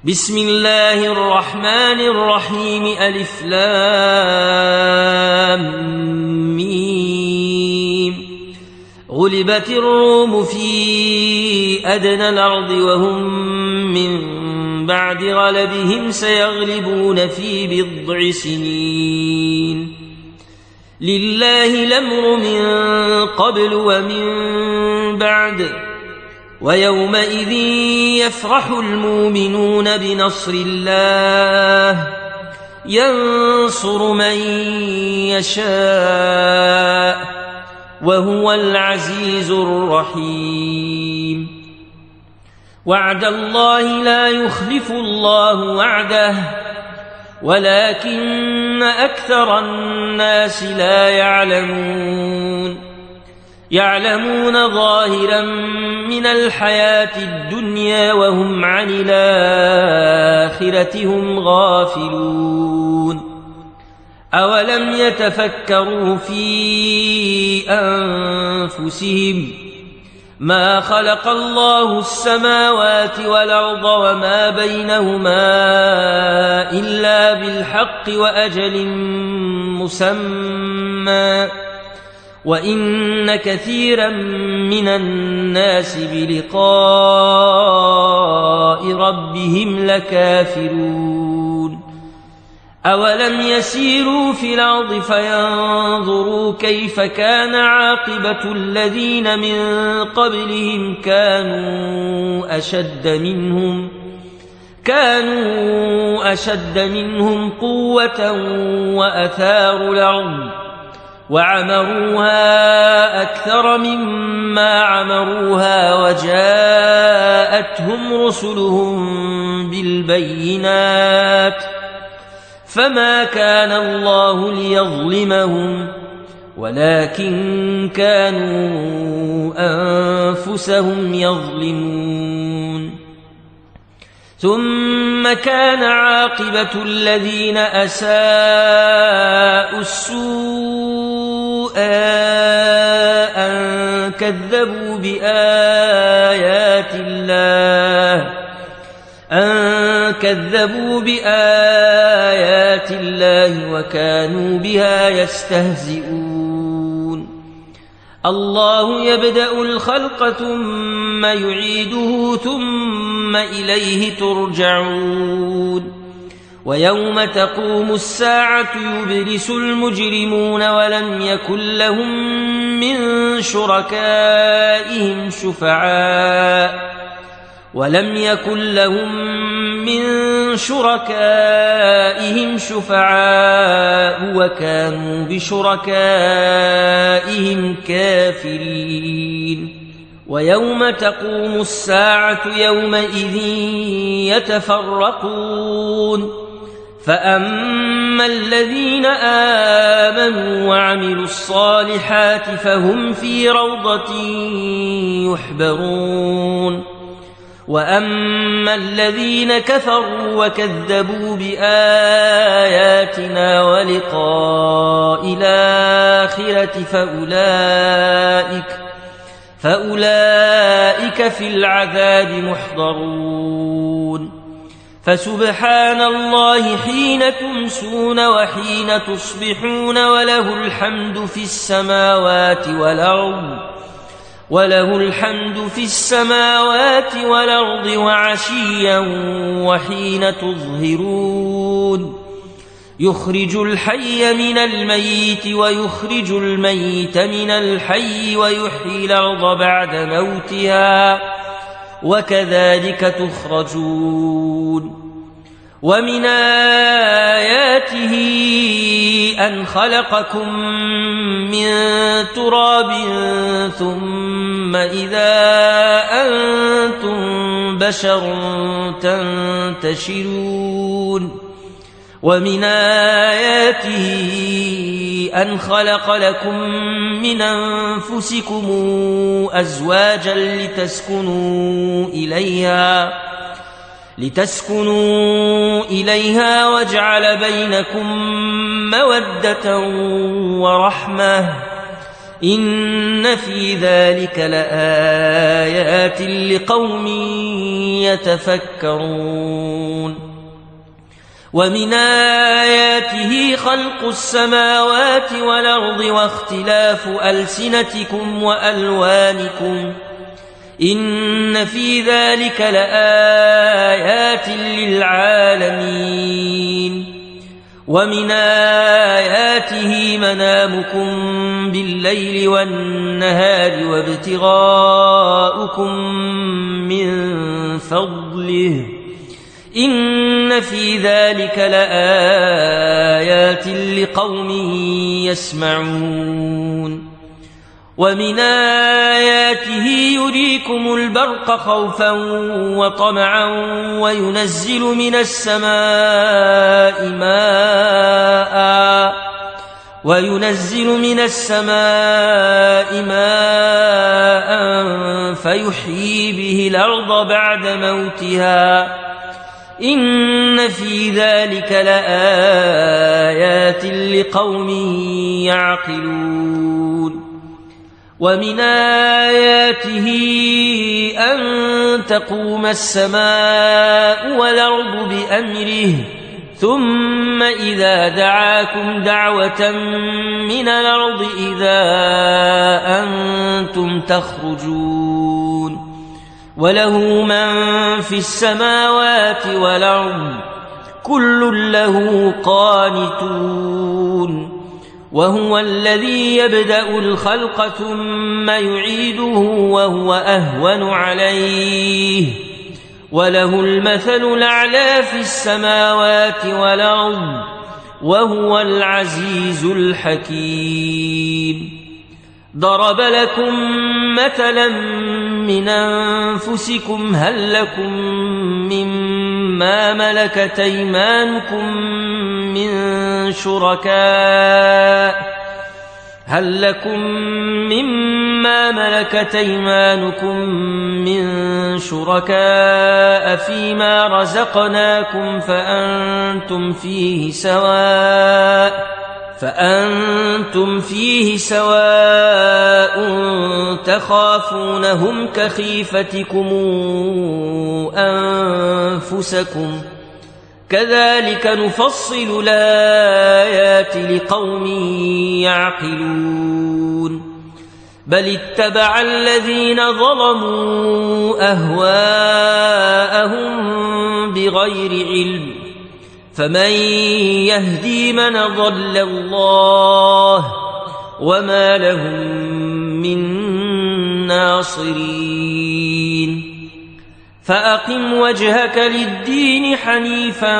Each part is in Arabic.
بسم الله الرحمن الرحيم ألف لام ميم. غلبت الروم في أدنى الأرض وهم من بعد غلبهم سيغلبون في بضع سنين. لله الأمر من قبل ومن بعد ويومئذ يفرح المؤمنون بنصر الله ينصر من يشاء وهو العزيز الرحيم. وعد الله لا يخلف الله وعده ولكن أكثر الناس لا يعلمون ظاهرا من الحياة الدنيا وهم عن الآخرة هم غافلون. أولم يتفكروا في أنفسهم ما خلق الله السماوات والأرض وما بينهما إلا بالحق وأجل مسمى وإن كثيرا من الناس بلقاء ربهم لكافرون. أولم يسيروا في الأرض فينظروا كيف كان عاقبة الذين من قبلهم كانوا أشد منهم قوة وأثاروا الأرض وعمروها أكثر مما عمروها وجاءتهم رسلهم بالبينات فما كان الله ليظلمهم ولكن كانوا أنفسهم يظلمون. ثم كان عاقبة الذين أساءوا السوء أن كذبوا بآيات الله وكانوا بها يستهزئون. الله يبدأ الخلق ثم يعيده ثم إليه ترجعون. ويوم تقوم الساعة يبلس المجرمون ولم يكن لهم من شركائهم شفعاء وكانوا بشركائهم كافرين. ويوم تقوم الساعة يومئذ يتفرقون فأما الذين آمنوا وعملوا الصالحات فهم في روضة يحبرون. وأما الذين كفروا وكذبوا بآياتنا ولقاء الآخرة فأولئك في العذاب محضرون. فسبحان الله حين تمسون وحين تصبحون وله الحمد في السماوات والأرض وعشيا وحين تظهرون. يخرج الحي من الميت ويخرج الميت من الحي ويحيي الأرض بعد موتها وكذلك تخرجون. ومن آياته أن خلقكم من تراب ثم إذا أنتم بشر تنتشرون. ومن آياته أن خلق لكم من أنفسكم أزواجا لتسكنوا إليها وجعل بينكم مودة ورحمة إن في ذلك لآيات لقوم يتفكرون ومن آياته خلق السماوات والأرض واختلاف ألسنتكم وألوانكم إن في ذلك لآيات للعالمين ومن آياته منامكم بالليل والنهار وابتغاؤكم من فضله إن في ذلك لآيات لقوم يسمعون ومن آياته يريكم البرق خوفا وطمعا وينزل من السماء ماء فيحيي به الأرض بعد موتها إن في ذلك لآيات لقوم يعقلون ومن آياته أن تقوم السماء والأرض بأمره ثم إذا دعاكم دعوة من الأرض إذا أنتم تخرجون وله من في السماوات والأرض كل له قانتون وهو الذي يبدأ الخلق ثم يعيده وهو أهون عليه وله المثل الأعلى في السماوات والأرض وهو العزيز الحكيم ضرب لكم مثلا من أنفسكم هل لكم مما ملكت أيمانكم من شركاء فيما رزقناكم فأنتم فيه سواء تخافونهم كخيفتكم أنفسكم كذلك نفصل الآيات لقوم يعقلون بل اتبع الذين ظلموا أهواءهم بغير علم فمن يهدي من ضل الله وما لهم من ناصرين فأقم وجهك للدين حنيفا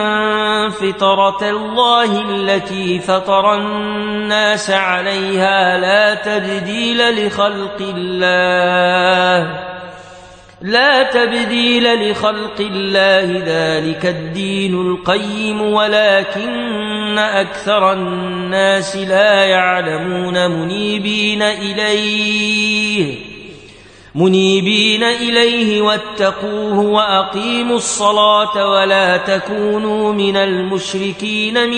فطرة الله التي فطر الناس عليها لا تبديل لخلق الله ذلك الدين القيم ولكن أكثر الناس لا يعلمون منيبين إليه واتقوه وأقيموا الصلاة ولا تكونوا من المشركين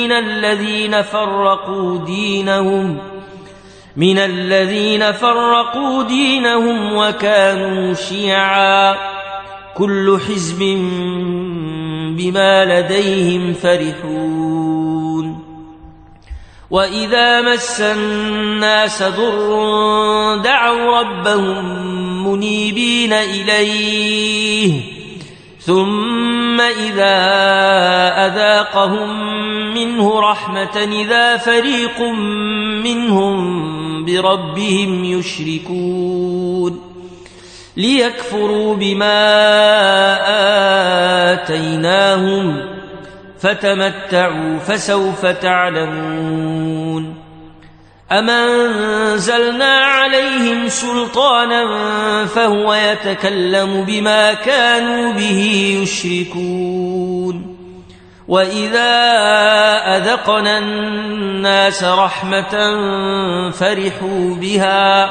من الذين فرقوا دينهم وكانوا شيعا كل حزب بما لديهم فرحون وإذا مس الناس ضر دعوا ربهم منيبين إليه ثم إذا أذاقهم منه رحمة إذا فريق منهم بربهم يشركون ليكفروا بما آتيناهم فتمتعوا فسوف تعلمون أم أنزلنا عليهم سلطانا فهو يتكلم بما كانوا به يشركون وإذا أذقنا الناس رحمة فرحوا بها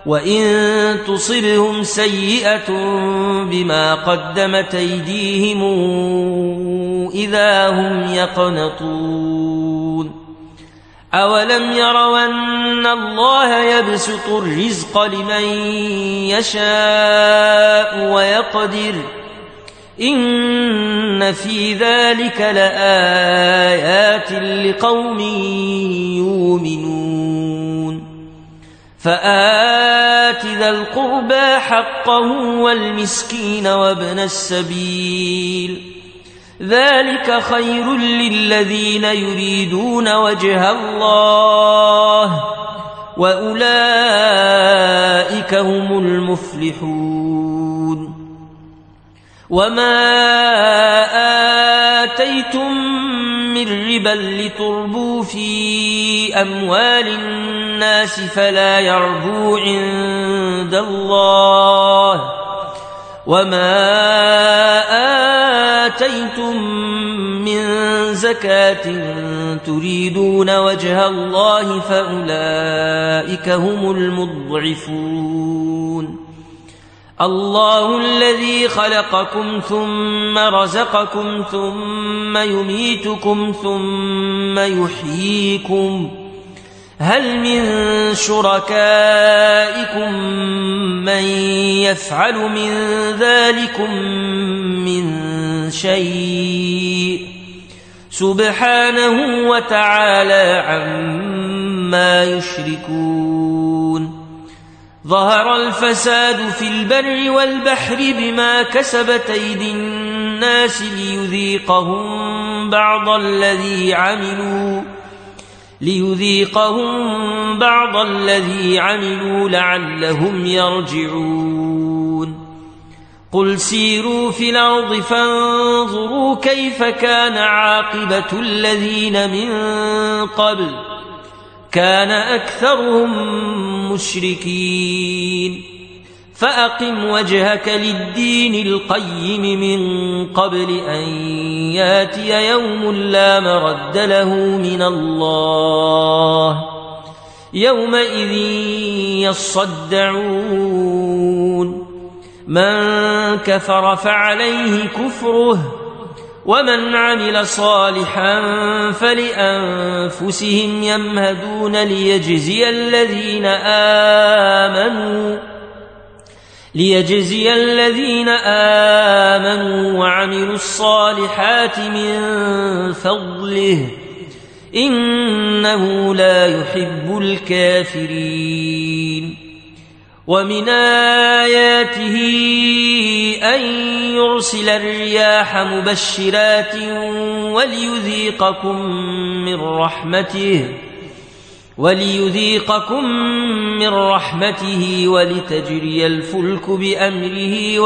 وإن تصبهم سيئة بما قدمت أيديهم إذا هم يقنطون أولم يروا أن الله يبسط الرزق لمن يشاء ويقدر إن في ذلك لآيات لقوم يؤمنون فآت ذا القربى حقه والمسكين وابن السبيل ذلك خير للذين يريدون وجه الله وأولئك هم المفلحون وما آتيتم من ربا لتربوا في أموال الناس فلا يربو عند الله وما آتيتم من زكاة تريدون وجه الله فأولئك هم المضعفون الله الذي خلقكم ثم رزقكم ثم يميتكم ثم يحييكم هل من شركائكم من يفعل من ذلكم من شيء سبحانه وتعالى عما يشركون ظهر الفساد في البر والبحر بما كسبت أيدي الناس ليذيقهم بعض الذي عملوا لعلهم يرجعون قل سيروا في الأرض فانظروا كيف كان عاقبة الذين من قبل كان أكثرهم مشركين فأقم وجهك للدين القيم من قبل أن ياتي يوم لا مرد له من الله يومئذ يصدعون من كفر فعليه كفره ومن عمل صالحا فلأنفسهم يمهدون ليجزي الذين آمنوا وعملوا الصالحات من فضله إنه لا يحب الكافرين ومن آياته أن يرسل الرياح مبشرات وليذيقكم من رحمته ولتجري الفلك بأمره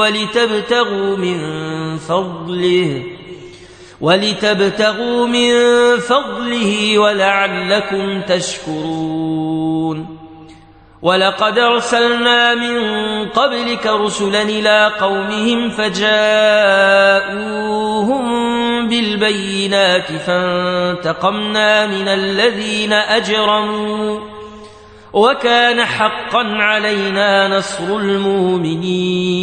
ولتبتغوا من فضله ولعلكم تشكرون ولقد أرسلنا من قبلك رسلا إلى قومهم فجاءوهم بالبينات فانتقمنا من الذين أجرموا وكان حقا علينا نصر المؤمنين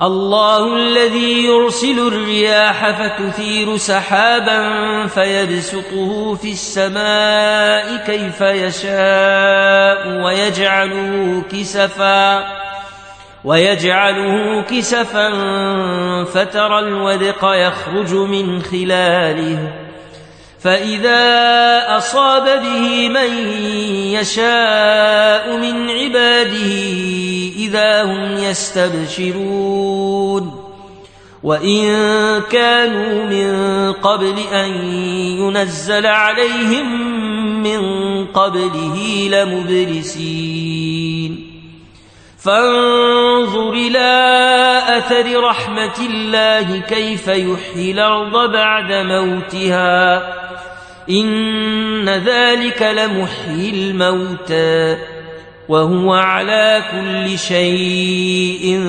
الله الذي يرسل الرياح فتثير سحابا فيبسطه في السماء كيف يشاء ويجعله كسفا فترى الودق يخرج من خلاله فإذا أصاب به من يشاء من عباده إذا هم يستبشرون وإن كانوا من قبل أن ينزل عليهم من قبله لمبلسين فانظر إلى أثر رحمة الله كيف يحيي الأرض بعد موتها إن ذلك لمحيي الموتى وهو على كل شيء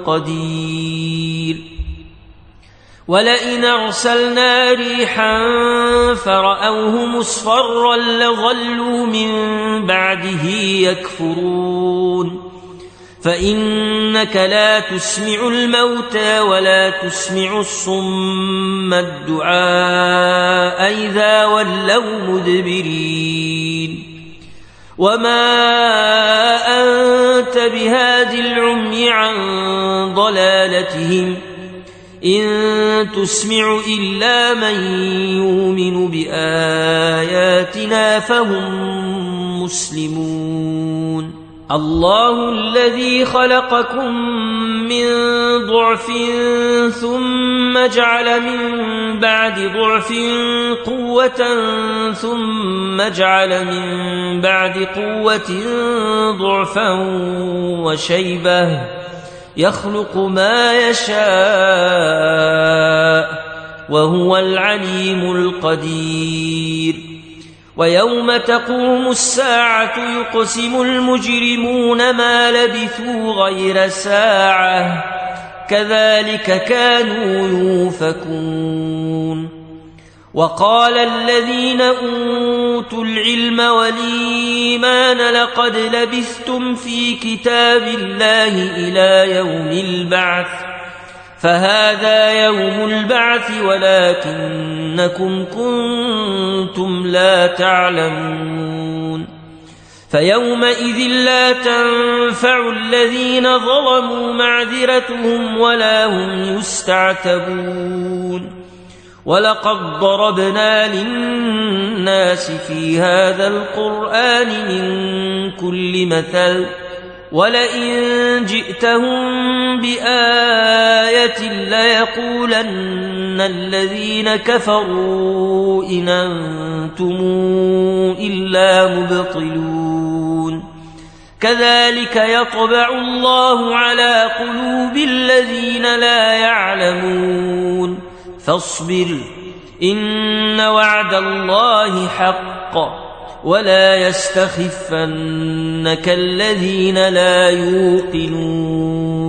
قدير ولئن أرسلنا ريحا فرأوه مصفرا لظلوا من بعده يكفرون فإنك لا تسمع الموتى ولا تسمع الصم الدعاء إذا ولوا مدبرين وما أنت بهاد العمي عن ضلالتهم إن تسمع إلا من يؤمن بآياتنا فهم مسلمون الله الذي خلقكم من ضعف ثم جعل من بعد ضعف قوة ثم جعل من بعد قوة ضعفا وشيبة يخلق ما يشاء وهو العليم القدير ويوم تقوم الساعة يقسم المجرمون ما لبثوا غير ساعة كذلك كانوا يؤفكون وقال الذين أوتوا العلم والإيمان لقد لبثتم في كتاب الله إلى يوم البعث فهذا يوم البعث ولكنكم كنتم لا تعلمون فيومئذ لا تنفع الذين ظلموا معذرتهم ولا هم يستعتبون ولقد ضربنا للناس في هذا القرآن من كل مثل ولئن جئتهم بآية ليقولن الذين كفروا إن أنتم إلا مبطلون كذلك يطبع الله على قلوب الذين لا يعلمون فاصبر إن وعد الله حق ولا يستخفنك الذين لا يوقنون